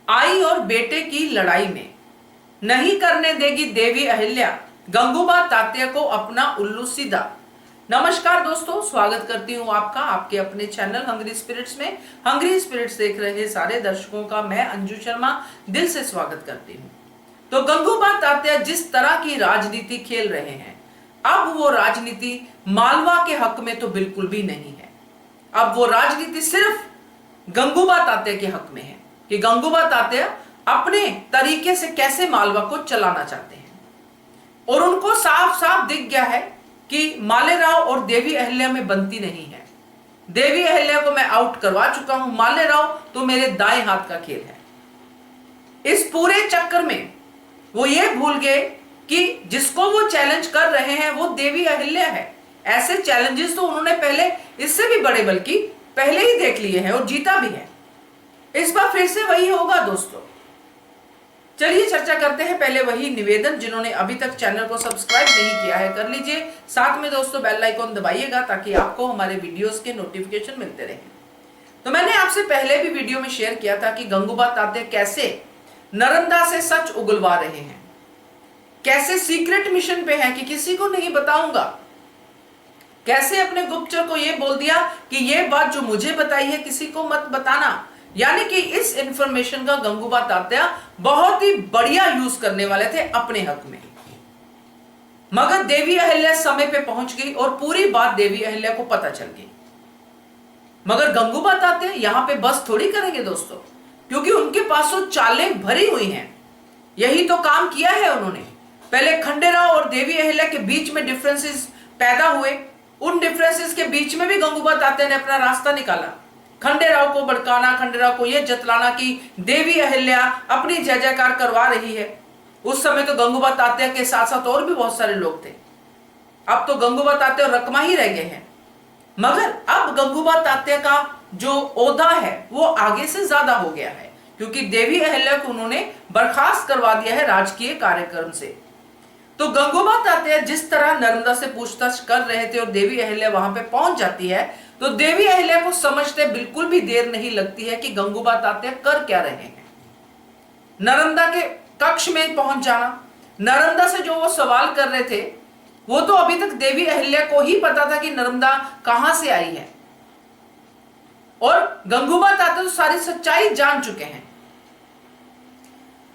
आई और बेटे की लड़ाई में नहीं करने देगी देवी अहिल्या गंगूबा तात्या को अपना उल्लू सीधा। नमस्कार दोस्तों, स्वागत करती हूँ आपका आपके अपने चैनल हंग्री स्पिरिट्स में। हंग्री स्पिरिट्स देख रहे सारे दर्शकों का मैं अंजू शर्मा दिल से स्वागत करती हूँ। तो गंगूबा तात्या जिस तरह की राजनीति खेल रहे हैं, अब वो राजनीति मालवा के हक में तो बिल्कुल भी नहीं है। अब वो राजनीति सिर्फ गंगूबा तात्या के हक में है कि गंगूबा तात्या अपने तरीके से कैसे मालवा को चलाना चाहते हैं। और उनको साफ साफ दिख गया है कि मालेराव और देवी अहिल्या में बनती नहीं है। देवी अहिल्या को मैं आउट करवा चुका हूं, मालेराव तो मेरे दाएं हाथ का खेल है। इस पूरे चक्कर में वो ये भूल गए कि जिसको वो चैलेंज कर रहे हैं वो देवी अहिल्या है। ऐसे चैलेंजेस तो उन्होंने पहले इससे भी बड़े बल्कि पहले ही देख लिए हैं और जीता भी है। इस बार फिर से वही होगा दोस्तों। चलिए चर्चा करते हैं। पहले वही निवेदन, जिन्होंने अभी तक चैनल को सब्सक्राइब नहीं किया है कर लीजिए। साथ में दोस्तों बेल आइकॉन दबाइएगा ताकि आपको हमारे वीडियोस के नोटिफिकेशन मिलते रहें। तो मैंने आपसे पहले भी वीडियो में शेयर किया था कि गंगूबा तात्या कैसे नालंदा से सच उगलवा रहे हैं, कैसे सीक्रेट मिशन पे हैं कि किसी को नहीं बताऊंगा, कैसे अपने गुप्तचर को यह बोल दिया कि यह बात जो मुझे बताई है किसी को मत बताना। यानी कि इस इंफॉर्मेशन का गंगूबा तात्या बहुत ही बढ़िया यूज करने वाले थे अपने हक में। मगर देवी अहिल्या समय पे पहुंच गई और पूरी बात देवी अहिल्या को पता चल गई। मगर गंगूबा तात्या यहां पे बस थोड़ी करेंगे दोस्तों, क्योंकि उनके पास तो चालें भरी हुई हैं। यही तो काम किया है उन्होंने। पहले खंडेराव और देवी अहिल्या के बीच में डिफरेंसेस पैदा हुए, उन डिफरेंसेस के बीच में भी गंगूबा तात्या ने अपना रास्ता निकाला। खंडेराव को भड़काना, खंडेराव को यह जतलाना कि देवी अहिल्या अपनी जय जयकार करवा रही है। उस समय तो गंगूबा तात्या के साथ साथ और भी बहुत सारे लोग थे। अब तो गंगूबा तात्या और रकमा ही रह गए हैं। मगर अब गंगूबा तात्या का जो ओहदा है वो आगे से ज्यादा हो गया है, क्योंकि देवी अहिल्या को उन्होंने बर्खास्त करवा दिया है राजकीय कार्यक्रम से। तो गंगूबा तात्या जिस तरह नालंदा से पूछताछ कर रहे थे और देवी अहिल्या वहां पे पहुंच जाती है, तो देवी अहिल्या को समझते बिल्कुल भी देर नहीं लगती है कि गंगूबा तात्या कर क्या रहे हैं। नालंदा के कक्ष में पहुंच जाना, नालंदा से जो वो सवाल कर रहे थे वो तो अभी तक देवी अहिल्या को ही पता था कि नालंदा कहां से आई है, और गंगूबा तात्या तो सारी सच्चाई जान चुके हैं।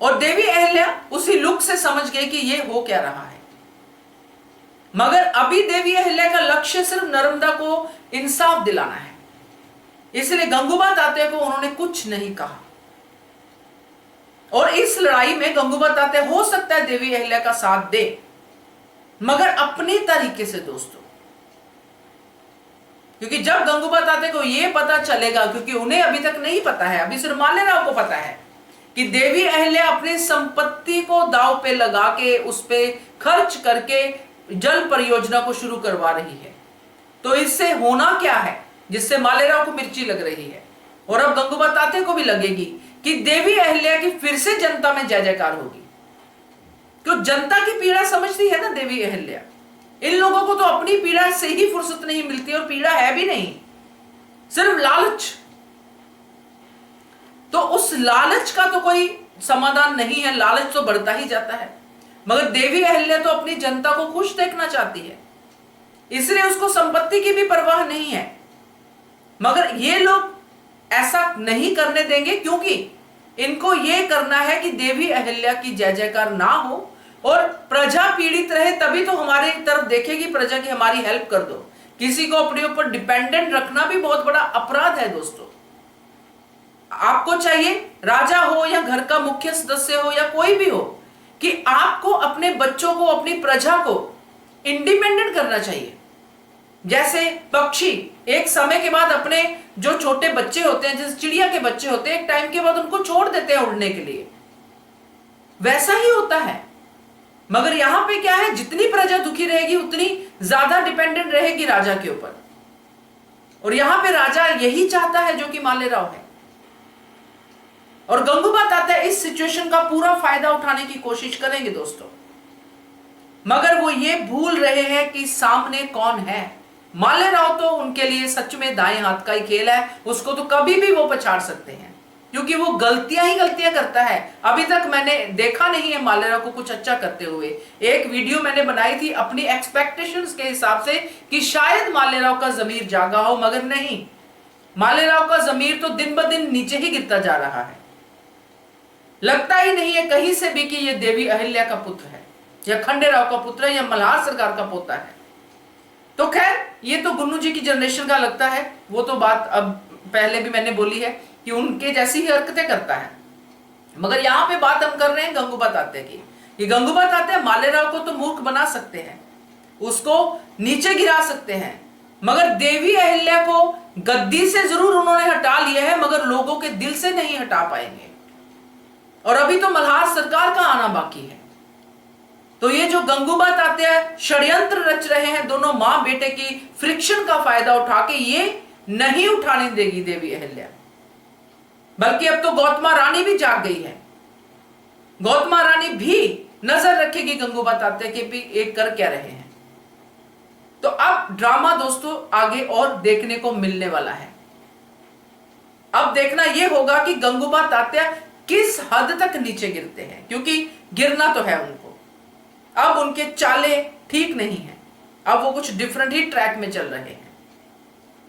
और देवी अहिल्या उसी लुक से समझ गई कि ये हो क्या रहा है। मगर अभी देवी अहिल्या का लक्ष्य सिर्फ नालंदा को इंसाफ दिलाना है, इसलिए गंगूबा तात्या को उन्होंने कुछ नहीं कहा। और इस लड़ाई में गंगूबा तात्या हो सकता है देवी अहिल्या का साथ दे, मगर अपने तरीके से दोस्तों। क्योंकि जब गंगूबा तात्या को यह पता चलेगा, क्योंकि उन्हें अभी तक नहीं पता है, अभी सिर्फ मालेराव को पता है कि देवी अहिल्या अपनी संपत्ति को दांव पे लगा के उस पे खर्च करके जल परियोजना को शुरू करवा रही है, तो इससे होना क्या है जिससे मालेराव को मिर्ची लग रही है। और अब गंगूबा तात्या को भी लगेगी कि देवी अहिल्या की फिर से जनता में जय जयकार होगी, क्यों जनता की पीड़ा समझती है ना देवी अहिल्या। इन लोगों को तो अपनी पीड़ा से ही फुर्सत नहीं मिलती, और पीड़ा है भी नहीं, सिर्फ लालच। तो उस लालच का तो कोई समाधान नहीं है, लालच तो बढ़ता ही जाता है। मगर देवी अहिल्या तो अपनी जनता को खुश देखना चाहती है, इसलिए उसको संपत्ति की भी परवाह नहीं है। मगर ये लोग ऐसा नहीं करने देंगे, क्योंकि इनको यह करना है कि देवी अहिल्या की जय जयकार ना हो और प्रजा पीड़ित रहे, तभी तो हमारे तरफ देखेगी प्रजा की हमारी हेल्प कर दो। किसी को अपने ऊपर डिपेंडेंट रखना भी बहुत बड़ा अपराध है दोस्तों। आपको चाहिए, राजा हो या घर का मुख्य सदस्य हो या कोई भी हो, कि आपको अपने बच्चों को, अपनी प्रजा को इंडिपेंडेंट करना चाहिए। जैसे पक्षी एक समय के बाद अपने जो छोटे बच्चे होते हैं, जैसे चिड़िया के बच्चे होते हैं, एक टाइम के बाद उनको छोड़ देते हैं उड़ने के लिए, वैसा ही होता है। मगर यहां पे क्या है, जितनी प्रजा दुखी रहेगी उतनी ज्यादा डिपेंडेंट रहेगी राजा के ऊपर। और यहां पे राजा यही चाहता है जो कि मालेराव है। और गंगूबा तात्या इस सिचुएशन का पूरा फायदा उठाने की कोशिश करेंगे दोस्तों, मगर वो ये भूल रहे हैं कि सामने कौन है। मालेराव तो उनके लिए सच में दाएं हाथ का ही खेल है, उसको तो कभी भी वो पछाड़ सकते हैं। क्योंकि वो गलतियां ही गलतियां करता है। अभी तक मैंने देखा नहीं है मालेराव को कुछ अच्छा करते हुए। एक वीडियो मैंने बनाई थी अपनी एक्सपेक्टेशंस के हिसाब से कि शायद मालेराव का जमीर जागा हो, मगर नहीं, मालेराव का जमीर तो दिन ब दिन नीचे ही गिरता जा रहा है। लगता ही नहीं है कहीं से भी कि ये देवी अहिल्या का पुत्र है या खंडेराव का पुत्र है या मल्हार सरकार का पोता है। तो खैर, ये तो गुन्नू जी की जनरेशन का लगता है। वो तो बात अब पहले भी मैंने बोली है कि उनके जैसी ही हरकतें करता है। मगर यहां पे बात हम कर रहे हैं गंगूबा तात्या की। ये गंगूबा तात्या मालेराव को तो मूर्ख बना सकते हैं, उसको नीचे गिरा सकते हैं, मगर देवी अहिल्या को गद्दी से जरूर उन्होंने हटा लिया है, मगर लोगों के दिल से नहीं हटा पाएंगे। और अभी तो मल्हार सरकार का आना बाकी है। तो ये जो गंगूबा तात्या षड्यंत्र रच रहे हैं दोनों मां बेटे की फ्रिक्शन का फायदा उठा के, ये नहीं उठाने देगी देवी अहिल्या। बल्कि अब तो गौतमा रानी भी जाग गई है। गौतमा रानी भी नजर रखेगी गंगूबा तात्या के भी एक कर क्या रहे हैं। तो अब ड्रामा दोस्तों आगे और देखने को मिलने वाला है। अब देखना यह होगा कि गंगूबा तात्या किस हद तक नीचे गिरते हैं, क्योंकि गिरना तो है उनको। अब उनके चालें ठीक नहीं है, अब वो कुछ डिफरेंट ही ट्रैक में चल रहे हैं।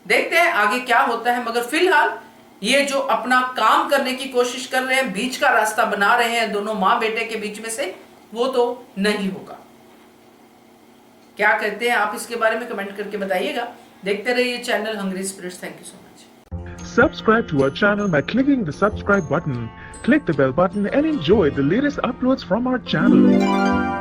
देखते हैं आगे क्या होता है। मगर फिलहाल ये जो अपना काम करने की कोशिश कर रहे हैं, बीच का रास्ता बना रहे हैं दोनों मां बेटे के बीच में से, वो तो नहीं होगा। क्या कहते हैं आप इसके बारे में कमेंट करके बताइएगा। देखते रहिए channel hungry spirits. Thank you so much. Subscribe to our channel by clicking the subscribe button. Click the bell button and enjoy the latest uploads from our channel.